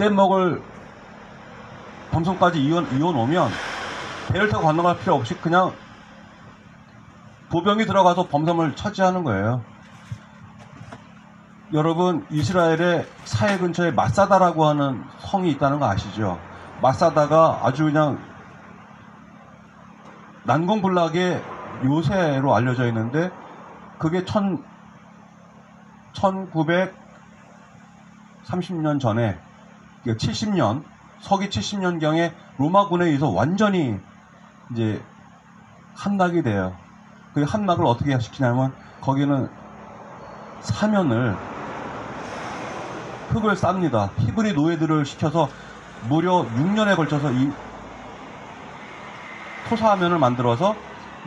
뗏목을 범섬까지 이어놓으면 배를 타고 건너갈 필요 없이 그냥 보병이 들어가서 범섬을 차지하는 거예요. 여러분, 이스라엘의 사해 근처에 마사다라고 하는 성이 있다는 거 아시죠? 마사다가 아주 그냥 난공불락의 요새로 알려져 있는데, 그게 1930년 전에, 70년, 서기 70년경에 로마군에 의해서 완전히 이제 함락이 돼요. 그 함락을 어떻게 시키냐면, 거기는 사면을, 흙을 쌉니다. 히브리 노예들을 시켜서 무려 6년에 걸쳐서 이 토사하면을 만들어서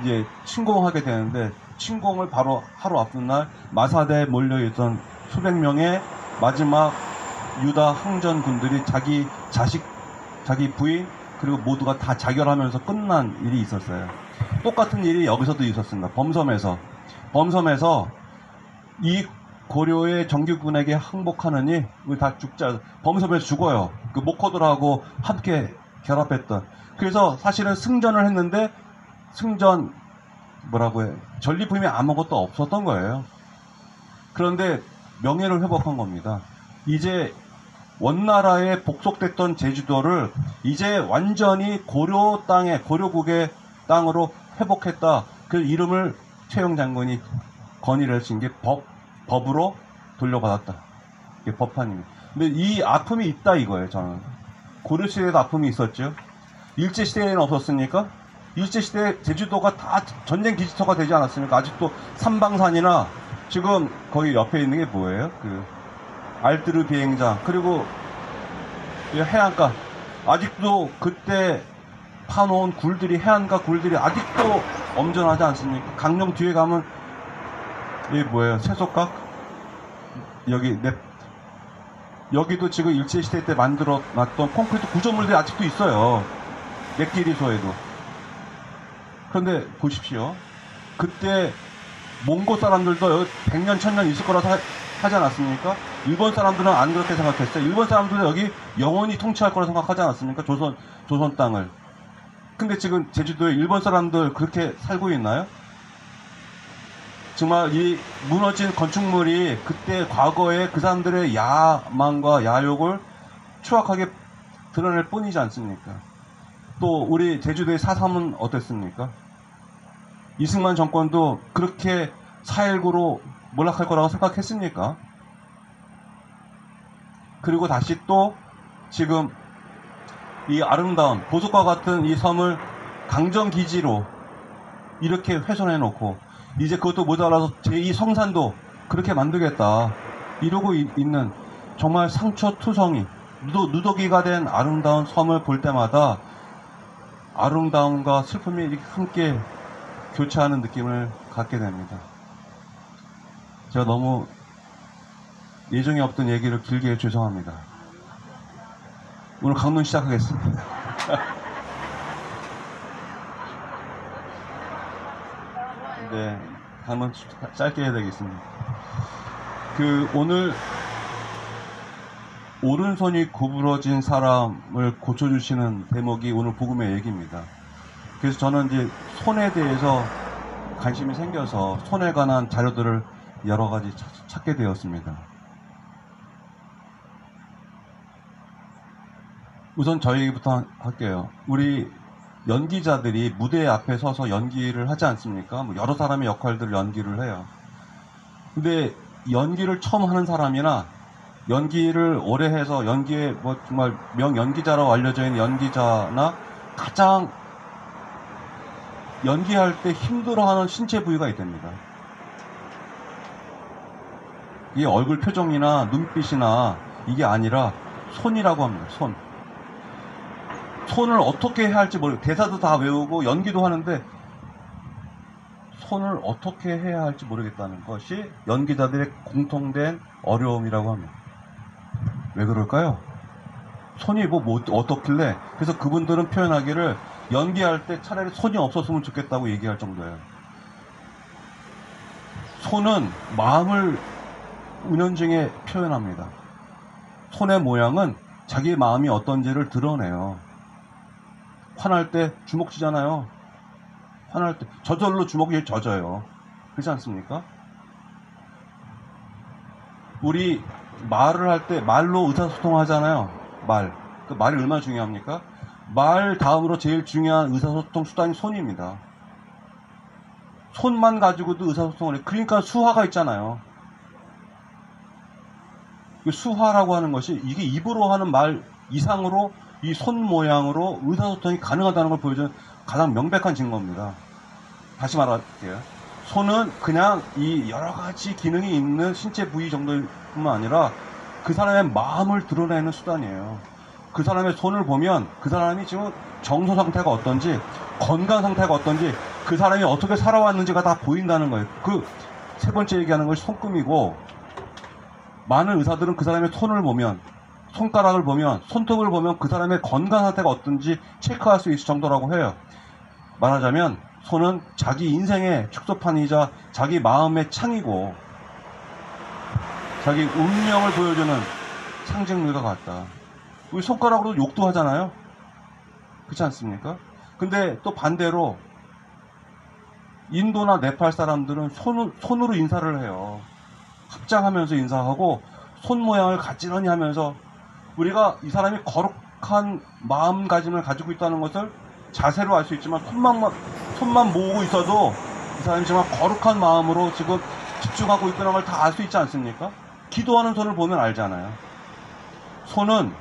이제 침공하게 되는데, 침공을 바로 하루 앞둔 날 마사대에 몰려있던 수백 명의 마지막 유다 항전군들이 자기 자식, 자기 부인, 그리고 모두가 다 자결하면서 끝난 일이 있었어요. 똑같은 일이 여기서도 있었습니다. 범섬에서 이 고려의 정규군에게 항복하느니 우리 다 죽자. 범섬에서 죽어요. 그 목호들하고 함께 결합했던. 그래서 사실은 승전을 했는데, 승전 뭐라고 해, 전리품이 아무것도 없었던 거예요. 그런데 명예를 회복한 겁니다. 이제 원나라에 복속됐던 제주도를 이제 완전히 고려 땅에, 고려국의 땅으로 회복했다. 그 이름을 최영 장군이 건의를 하신 게 법으로 돌려받았다. 이게 법판입니다. 근데 이 아픔이 있다 이거예요, 저는. 고려시대에도 아픔이 있었죠. 일제시대에는 없었습니까? 일제시대 제주도가 다 전쟁 기지터가 되지 않았습니까? 아직도 삼방산이나 지금 거기 옆에 있는 게 뭐예요? 그 알뜨르 비행장, 그리고 해안가, 아직도 그때 파놓은 굴들이, 해안가 굴들이 아직도 엄전하지 않습니까? 강릉 뒤에 가면 이게 뭐예요? 세속각? 여기도 지금 일제시대 때 만들어 놨던 콘크리트 구조물들이 아직도 있어요. 맥기리소에도. 그런데 보십시오. 그때 몽고 사람들도 여기 100년, 1000년 있을 거라서 하지 않았습니까? 일본 사람들은 안 그렇게 생각했어요. 일본 사람들은 여기 영원히 통치할 거라 생각하지 않았습니까? 조선 땅을. 근데 지금 제주도에 일본 사람들 그렇게 살고 있나요? 정말 이 무너진 건축물이 그때 과거에 그 사람들의 야망과 야욕을 추악하게 드러낼 뿐이지 않습니까? 또 우리 제주도의 4.3은 어땠습니까? 이승만 정권도 그렇게 4.19로 몰락할 거라고 생각했습니까? 그리고 다시 또 지금 이 아름다운 보석과 같은 이 섬을 강정기지로 이렇게 훼손해 놓고, 이제 그것도 모자라서 제2성산도 그렇게 만들겠다 이러고 있는, 정말 상처투성이, 누더기가 된 아름다운 섬을 볼 때마다 아름다움과 슬픔이 이렇게 함께 교차하는 느낌을 갖게 됩니다. 제가 너무 예정에 없던 얘기를 길게 해서 죄송합니다. 오늘 강론 시작하겠습니다. 네, 강론 짧게 해야 되겠습니다. 오늘 오른손이 구부러진 사람을 고쳐주시는 대목이 오늘 복음의 얘기입니다. 그래서 저는 이제 손에 대해서 관심이 생겨서 손에 관한 자료들을 여러 가지 찾게 되었습니다. 우선 저희부터 할게요. 우리 연기자들이 무대 앞에 서서 연기를 하지 않습니까? 뭐 여러 사람의 역할들을 연기를 해요. 근데 연기를 처음 하는 사람이나 연기를 오래 해서 연기에 뭐 정말 명연기자라고 알려져 있는 연기자나 가장 연기할 때 힘들어하는 신체 부위가 있답니다. 이게 얼굴 표정이나 눈빛이나 이게 아니라 손이라고 합니다. 손을 어떻게 해야 할지 모르고, 대사도 다 외우고 연기도 하는데 손을 어떻게 해야 할지 모르겠다는 것이 연기자들의 공통된 어려움이라고 합니다. 왜 그럴까요? 손이 뭐 어떻길래. 그래서 그분들은 표현하기를 연기할 때 차라리 손이 없었으면 좋겠다고 얘기할 정도예요. 손은 마음을 은연중에 표현합니다. 손의 모양은 자기의 마음이 어떤지를 드러내요. 화날 때 주먹 쥐잖아요. 화날 때 저절로 주먹이 젖어요. 그렇지 않습니까? 우리 말을 할 때 말로 의사소통하잖아요. 그 말이 얼마나 중요합니까? 말 다음으로 제일 중요한 의사소통 수단이 손입니다. 손만 가지고도 의사소통을 해요. 그러니까 수화가 있잖아요. 수화라고 하는 것이 이게 입으로 하는 말 이상으로 이 손 모양으로 의사소통이 가능하다는 걸 보여주는 가장 명백한 증거입니다. 다시 말할게요. 손은 그냥 이 여러 가지 기능이 있는 신체 부위 정도뿐만 아니라 그 사람의 마음을 드러내는 수단이에요. 그 사람의 손을 보면 그 사람이 지금 정서 상태가 어떤지, 건강 상태가 어떤지, 그 사람이 어떻게 살아왔는지가 다 보인다는 거예요. 그 세 번째 얘기하는 것이 손금이고, 많은 의사들은 그 사람의 손을 보면, 손가락을 보면, 손톱을 보면 그 사람의 건강 상태가 어떤지 체크할 수 있을 정도라고 해요. 말하자면 손은 자기 인생의 축소판이자 자기 마음의 창이고 자기 운명을 보여주는 상징물과 같다. 우리 손가락으로 욕도 하잖아요. 그렇지 않습니까? 근데 또 반대로 인도나 네팔 사람들은 손으로 인사를 해요. 합장하면서 인사하고 손 모양을 가지런히 하면서 우리가 이 사람이 거룩한 마음가짐을 가지고 있다는 것을 자세로 알 수 있지만 손만 모으고 있어도 이 사람이 정말 거룩한 마음으로 지금 집중하고 있다는 걸 다 알 수 있지 않습니까? 기도하는 손을 보면 알잖아요. 손은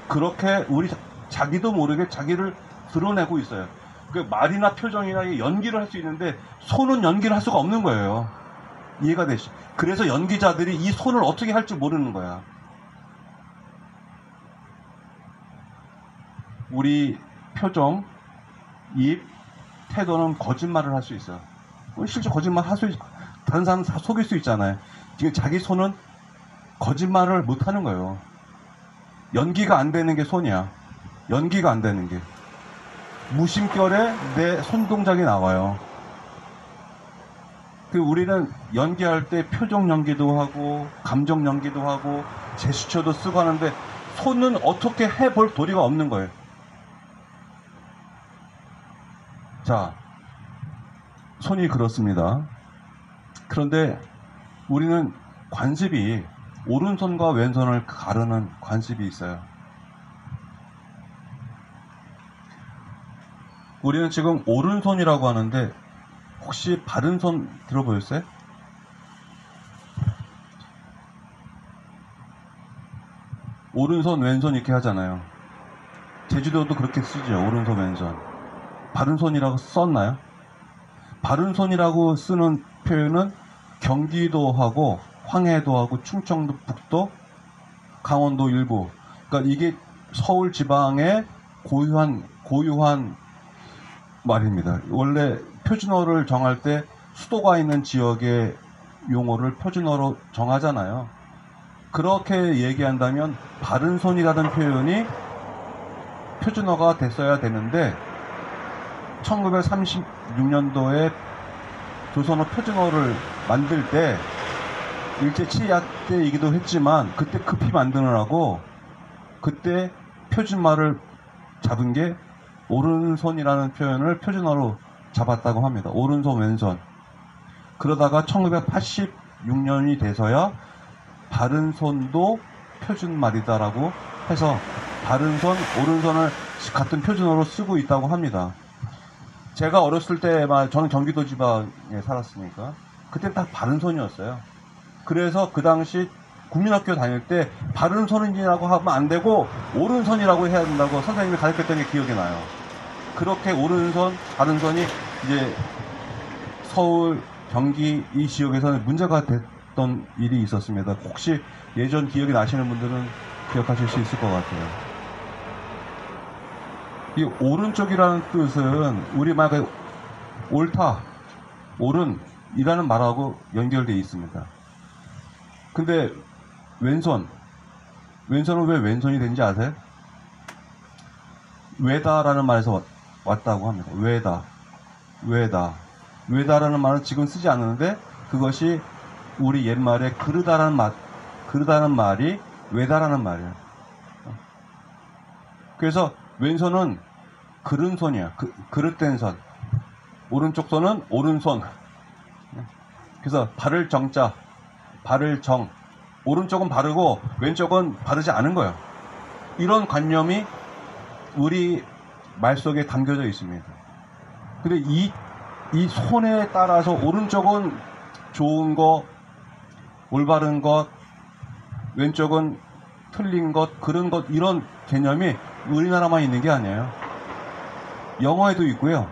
그렇게 우리 자기도 모르게 자기를 드러내고 있어요. 그 말이나 표정이나 연기를 할 수 있는데 손은 연기를 할 수가 없는 거예요. 이해가 되시죠? 그래서 연기자들이 이 손을 어떻게 할지 모르는 거야. 우리 표정, 입, 태도는 거짓말을 할 수 있어요. 실제 거짓말 할 수 있, 다른 사람 다 속일 수 있잖아요. 지금 자기 손은 거짓말을 못 하는 거예요. 연기가 안 되는 게 손이야. 연기가 안 되는 게. 무심결에 내 손동작이 나와요. 우리는 연기할 때 표정 연기도 하고, 감정 연기도 하고, 제스처도 쓰고 하는데, 손은 어떻게 해볼 도리가 없는 거예요. 자, 손이 그렇습니다. 그런데 우리는 관습이 오른손과 왼손을 가르는 관습이 있어요. 우리는 지금 오른손이라고 하는데 혹시 바른 손 들어보셨어요? 오른손 왼손 이렇게 하잖아요. 제주도도 그렇게 쓰죠. 오른손 왼손. 바른 손이라고 썼나요? 바른 손이라고 쓰는 표현은 경기도하고 황해도하고 충청도 북도, 강원도 일부. 그러니까 이게 서울 지방의 고유한 말입니다. 원래 표준어를 정할 때 수도가 있는 지역의 용어를 표준어로 정하잖아요. 그렇게 얘기한다면 바른 손이라는 표현이 표준어가 됐어야 되는데 1936년도에 조선어 표준어를 만들 때 일제 치약 때이기도 했지만 그때 급히 만드느라고 그때 표준말을 잡은 게 오른손이라는 표현을 표준어로 잡았다고 합니다. 오른손 왼손. 그러다가 1986년이 돼서야 바른 손도 표준말이다라고 해서 바른 손, 오른손을 같은 표준어로 쓰고 있다고 합니다. 제가 어렸을 때만 저는 경기도 지방에 살았으니까 그때 딱 바른 손이었어요. 그래서 그 당시 국민학교 다닐 때 바른 손이라고 하면 안 되고 오른손이라고 해야 된다고 선생님이 가르쳤던 게 기억이 나요. 그렇게 오른손, 바른 손이 이제 서울, 경기 이 지역에서는 문제가 됐던 일이 있었습니다. 혹시 예전 기억이 나시는 분들은 기억하실 수 있을 것 같아요. 이 오른쪽이라는 뜻은 우리말의 옳다, 옳은이라는 말하고 연결되어 있습니다. 근데 왼손은 왜 왼손이 된지 아세요? 외다라는 말에서 왔다고 합니다. 외다라는 말은 지금 쓰지 않는데 그것이 우리 옛말에 그르다는 말이 외다라는 말이에요. 그래서 왼손은 그른 손이야. 그릇된 손. 오른쪽 손은 오른손. 그래서 바를 정자, 바를 정. 오른쪽은 바르고 왼쪽은 바르지 않은 거예요. 이런 관념이 우리 말 속에 담겨져 있습니다. 근데 이 손에 따라서 오른쪽은 좋은 것, 올바른 것, 왼쪽은 틀린 것, 그런 것, 이런 개념이 우리나라만 있는 게 아니에요. 영어에도 있고요.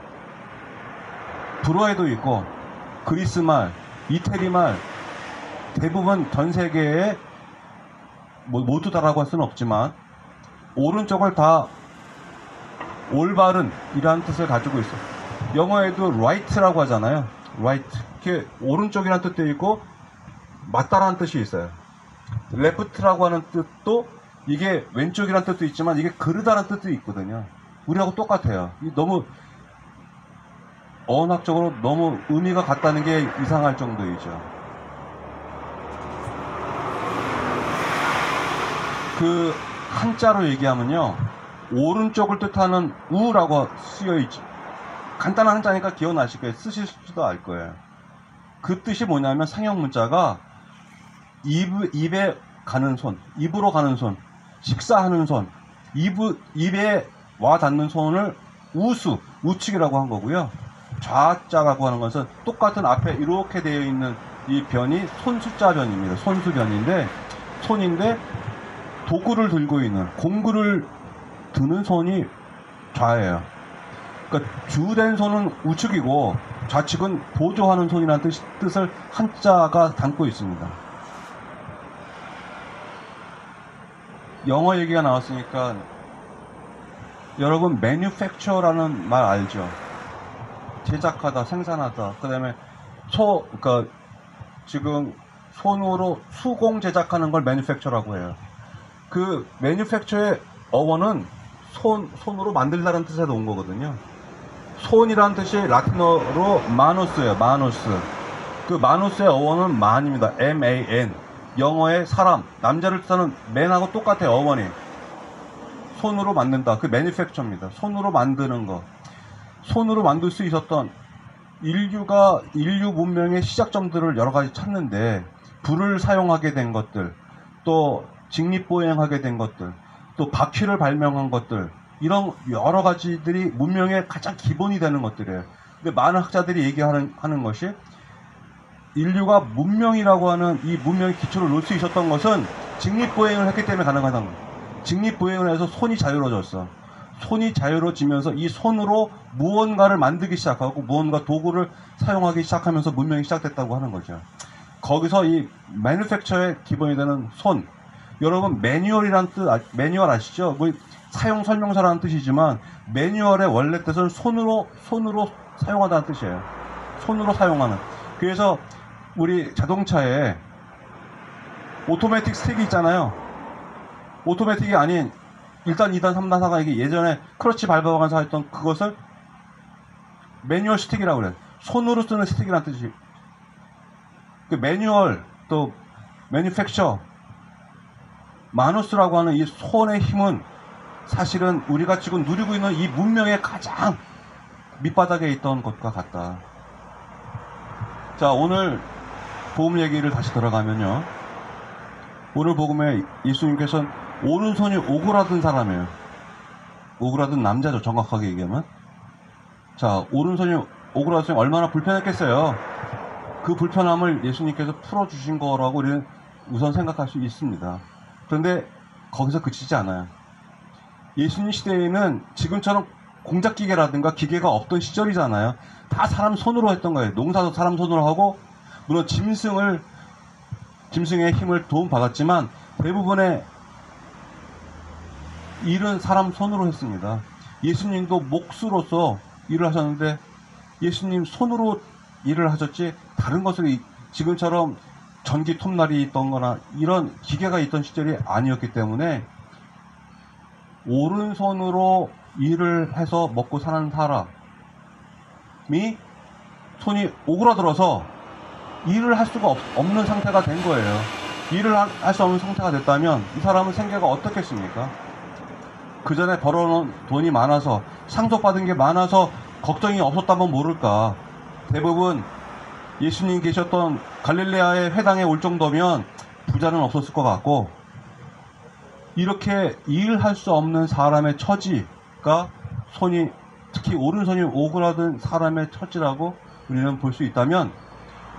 불어에도 있고, 그리스 말, 이태리 말, 대부분 전 세계에 모두 다라고 할 수는 없지만 오른쪽을 다 올바른 이라는 뜻을 가지고 있어. 영어에도 right라고 하잖아요. right. 이렇게 오른쪽이라는 뜻도 있고 맞다라는 뜻이 있어요. left라고 하는 뜻도 이게 왼쪽이라는 뜻도 있지만 이게 그르다라는 뜻도 있거든요. 우리하고 똑같아요. 너무 어학적으로 너무 의미가 같다는 게 이상할 정도이죠. 그 한자로 얘기하면요, 오른쪽을 뜻하는 우라고 쓰여있죠. 간단한 한자니까 기억나실 거예요. 쓰실지도 알 거예요. 그 뜻이 뭐냐면 상형 문자가 입에 가는 손, 입으로 가는 손, 식사하는 손, 입에 와 닿는 손을 우측이라고 한 거고요. 좌자라고 하는 것은 똑같은 앞에 이렇게 되어 있는 이 변이 손숫자 변입니다. 손수변인데, 손인데 도구를 들고 있는, 공구를 드는 손이 좌예요. 그러니까 주된 손은 우측이고 좌측은 보조하는 손이라는 뜻을 한자가 담고 있습니다. 영어 얘기가 나왔으니까 여러분 manufacture라는 말 알죠? 제작하다, 생산하다. 그다음에 그러니까 지금 손으로 수공 제작하는 걸 manufacture라고 해요. 그 manufacture의 어원은 손으로 만들다라는 뜻에서 온 거거든요. 손이라는 뜻이 라틴어로 마누스예요. 마누스. 그 마누스의 어원은 man입니다. man. 영어의 사람, 남자를 뜻하는 man하고 똑같아요. 어원이. 손으로 만든다. 그 manufacture입니다. 손으로 만드는 거. 손으로 만들 수 있었던 인류 문명의 시작점들을 여러 가지 찾는데, 불을 사용하게 된 것들, 또 직립보행하게 된 것들, 또 바퀴를 발명한 것들, 이런 여러 가지들이 문명의 가장 기본이 되는 것들이에요. 근데 많은 학자들이 얘기하는 것이, 인류가 문명이라고 하는 이 문명의 기초를 놓을 수 있었던 것은 직립보행을 했기 때문에 가능하다는 거예요. 직립보행을 해서 손이 자유로워졌어. 손이 자유로워지면서 이 손으로 무언가를 만들기 시작하고 무언가 도구를 사용하기 시작하면서 문명이 시작됐다고 하는 거죠. 거기서 이 manufacture의 기본이 되는 손, 여러분 매뉴얼이라는 뜻, 매뉴얼 아시죠? 뭐 사용 설명서라는 뜻이지만 매뉴얼의 원래 뜻은 손으로 사용하다는 뜻이에요. 손으로 사용하는. 그래서 우리 자동차에 오토매틱 스틱이 있잖아요. 오토매틱이 아닌 1단, 2단, 3단, 4단, 이게 예전에 크러치 밟아가면서 했던 그것을 매뉴얼 스틱이라고 그래요. 손으로 쓰는 스틱이라는 뜻이. 그 매뉴얼, 또 매니팩처, 마누스라고 하는 이 손의 힘은 사실은 우리가 지금 누리고 있는 이 문명의 가장 밑바닥에 있던 것과 같다. 자, 오늘 복음 얘기를 다시 들어가면요, 오늘 복음에 예수님께서는 오른손이 오그라든 사람이에요. 오그라든 남자죠, 정확하게 얘기하면. 자, 오른손이 오그라졌으니 얼마나 불편했겠어요. 그 불편함을 예수님께서 풀어주신 거라고 우리는 우선 생각할 수 있습니다. 그런데 거기서 그치지 않아요. 예수님 시대에는 지금처럼 공작기계라든가 기계가 없던 시절이잖아요. 다 사람 손으로 했던 거예요. 농사도 사람 손으로 하고, 물론 짐승의 힘을 도움받았지만 대부분의 일은 사람 손으로 했습니다. 예수님도 목수로서 일을 하셨는데 예수님 손으로 일을 하셨지, 다른 것을 지금처럼 전기 톱날이 있던 거나 이런 기계가 있던 시절이 아니었기 때문에 오른손으로 일을 해서 먹고 사는 사람이 손이 오그라들어서 일을 할 수가 없는 상태가 된 거예요. 일을 할 수 없는 상태가 됐다면 이 사람은 생계가 어떻겠습니까? 그 전에 벌어놓은 돈이 많아서 상속받은 게 많아서 걱정이 없었다면 모를까. 대부분 예수님 계셨던 갈릴레아의 회당에 올 정도면 부자는 없었을 것 같고, 이렇게 일할 수 없는 사람의 처지가 손이, 특히 오른손이 오그라든 사람의 처지라고 우리는 볼 수 있다면,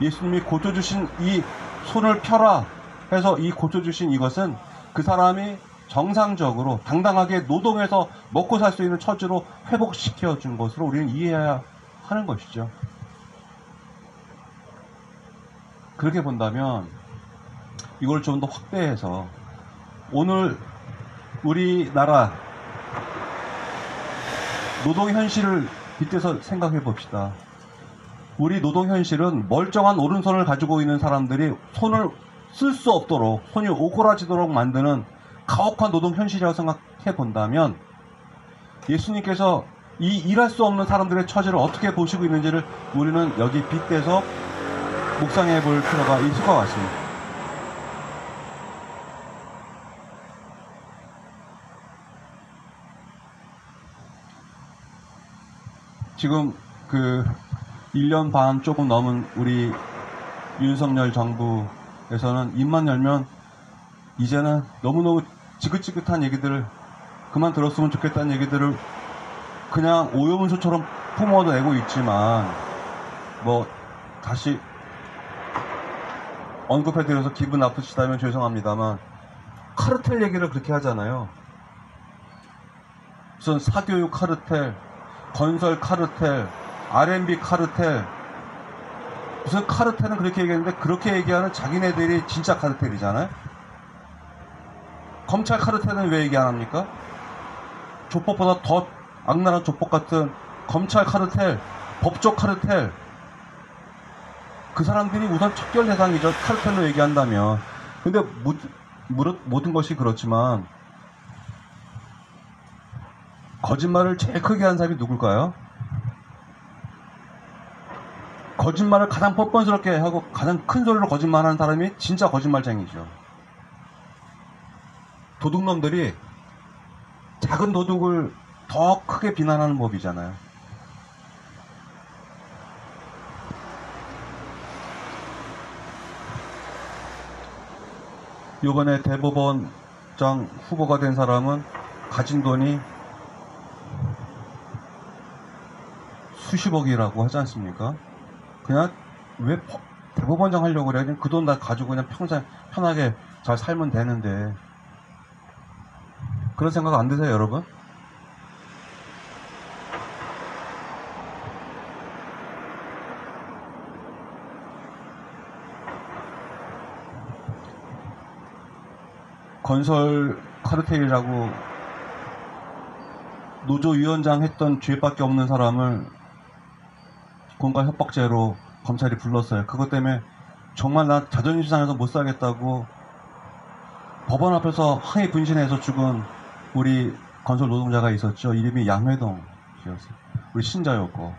예수님이 고쳐주신 이 손을 펴라 해서 이 고쳐주신 이것은 그 사람이 정상적으로 당당하게 노동해서 먹고 살 수 있는 처지로 회복시켜 준 것으로 우리는 이해해야 하는 것이죠. 그렇게 본다면 이걸 좀 더 확대해서 오늘 우리나라 노동 현실을 빗대서 생각해 봅시다. 우리 노동 현실은 멀쩡한 오른손을 가지고 있는 사람들이 손을 쓸 수 없도록, 손이 오그라지도록 만드는 가혹한 노동 현실이라고 생각해 본다면, 예수님께서 이 일할 수 없는 사람들의 처지를 어떻게 보시고 있는지를 우리는 여기 빗대서 묵상해 볼 필요가 있을 것 같습니다. 지금 1년 반 조금 넘은 우리 윤석열 정부에서는 입만 열면 이제는 너무너무 지긋지긋한 얘기들을, 그만 들었으면 좋겠다는 얘기들을 그냥 오요문서처럼 품어내고 있지만, 다시 언급해드려서 기분 나쁘시다면 죄송합니다만, 카르텔 얘기를 그렇게 하잖아요. 무슨 사교육 카르텔, 건설 카르텔, R&B 카르텔, 무슨 카르텔은 그렇게 얘기했는데, 그렇게 얘기하는 자기네들이 진짜 카르텔이잖아요. 검찰 카르텔은 왜 얘기 안 합니까? 조폭보다 더 악랄한 조폭 같은 검찰 카르텔, 법조 카르텔, 그 사람들이 우선 척결 대상이죠. 카르텔로 얘기한다면. 근데 모든 것이 그렇지만 거짓말을 제일 크게 한 사람이 누굴까요? 거짓말을 가장 뻔뻔스럽게 하고 가장 큰 소리로 거짓말하는 사람이 진짜 거짓말쟁이죠. 도둑놈들이 작은 도둑을 더 크게 비난하는 법이잖아요. 이번에 대법원장 후보가 된 사람은 가진 돈이 수십억이라고 하지 않습니까? 그냥 왜 대법원장 하려고 그래? 그 돈 다 가지고 그냥 평생 편하게 잘 살면 되는데. 그런 생각 안 드세요, 여러분? 건설 카르텔이라고 노조위원장 했던 죄밖에 없는 사람을 공갈 협박죄로 검찰이 불렀어요. 그것 때문에 정말 나 자존심 상해서 못 살겠다고 법원 앞에서 항의 분신해서 죽은 우리 건설 노동자가 있었죠. 이름이 양회동 씨였어요. 우리 신자였고,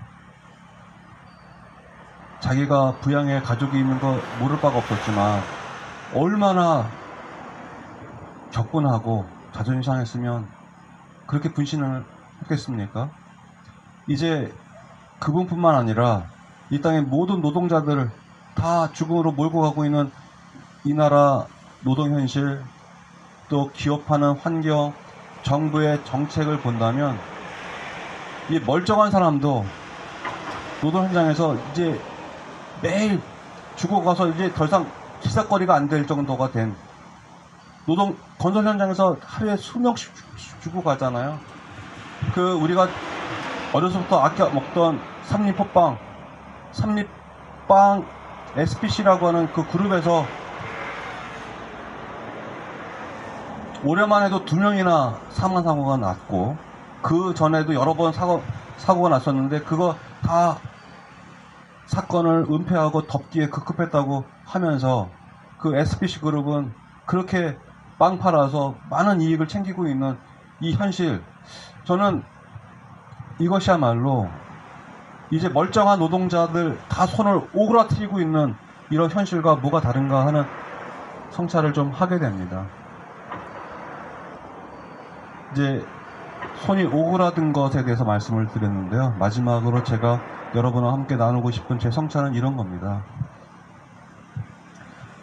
자기가 부양에 가족이 있는 거 모를 바가 없었지만 얼마나 격분하고 자존심 상했으면 그렇게 분신을 했겠습니까? 이제 그분뿐만 아니라 이 땅의 모든 노동자들을 다 죽음으로 몰고 가고 있는 이 나라 노동 현실, 또 기업하는 환경, 정부의 정책을 본다면 이 멀쩡한 사람도 노동 현장에서 이제 매일 죽어가서 이제 더 이상 기사거리가 안 될 정도가 된, 노동 건설 현장에서 하루에 수명씩 죽어가잖아요. 우리가 어려서부터 아껴 먹던 삼립호빵, 삼립빵 SPC라고 하는 그 그룹에서 올해만 해도 2명이나 사망 사고가 났고, 그 전에도 여러 번 사고가 났었는데 그거 다 사건을 은폐하고 덮기에 급급했다고 하면서 그 SPC 그룹은 그렇게 빵 팔아서 많은 이익을 챙기고 있는 이 현실, 저는 이것이야말로 이제 멀쩡한 노동자들 다 손을 오그라뜨리고 있는 이런 현실과 뭐가 다른가 하는 성찰을 좀 하게 됩니다. 이제 손이 오그라든 것에 대해서 말씀을 드렸는데요. 마지막으로 제가 여러분과 함께 나누고 싶은 제 성찬은 이런 겁니다.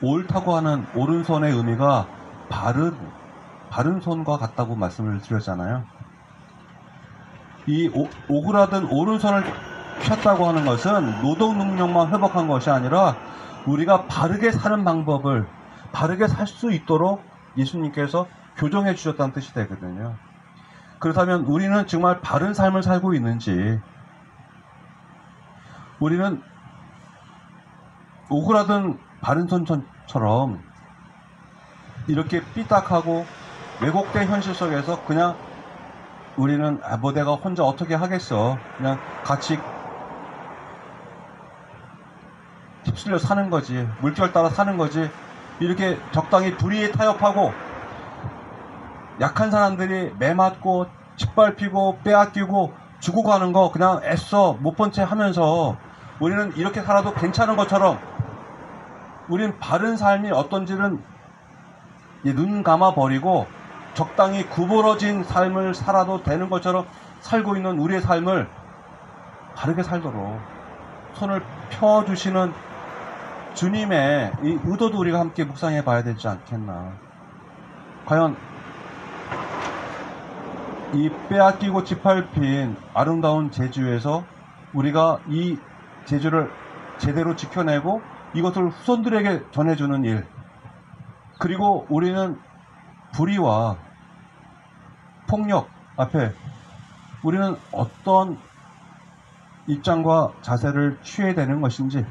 옳다고 하는 오른손의 의미가 바른 손과 같다고 말씀을 드렸잖아요. 이 오그라든 오른손을 폈다고 하는 것은 노동 능력만 회복한 것이 아니라 우리가 바르게 사는 방법을 바르게 살 수 있도록 예수님께서 교정해 주셨다는 뜻이 되거든요. 그렇다면 우리는 정말 바른 삶을 살고 있는지, 우리는 오그라든 바른 손처럼 이렇게 삐딱하고 왜곡된 현실 속에서 그냥 우리는 뭐 내가 혼자 어떻게 하겠어, 그냥 같이 휩쓸려 사는 거지, 물결 따라 사는 거지, 이렇게 적당히 불의에 타협하고 약한 사람들이 매맞고 짓밟히고 빼앗기고 주고 가는 거 그냥 애써 못 본 채 하면서 우리는 이렇게 살아도 괜찮은 것처럼, 우린 바른 삶이 어떤지는 눈 감아 버리고 적당히 구부러진 삶을 살아도 되는 것처럼 살고 있는 우리의 삶을 바르게 살도록 손을 펴주시는 주님의 이 의도도 우리가 함께 묵상해 봐야 되지 않겠나. 과연 이 빼앗기고 짓밟힌 아름다운 제주에서 우리가 이 제주를 제대로 지켜내고 이것을 후손들에게 전해주는 일, 그리고 우리는 불의와 폭력 앞에 우리는 어떤 입장과 자세를 취해야 되는 것인지,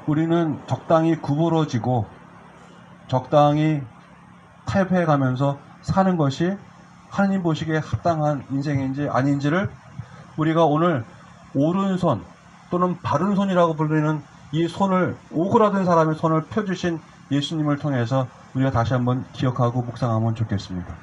우리는 적당히 구부러지고 적당히 타협해 가면서 사는 것이 하나님 보시기에 합당한 인생인지 아닌지를 우리가 오늘 오른손 또는 바른 손이라고 불리는 이 손을, 오그라든 사람의 손을 펴주신 예수님을 통해서 우리가 다시 한번 기억하고 묵상하면 좋겠습니다.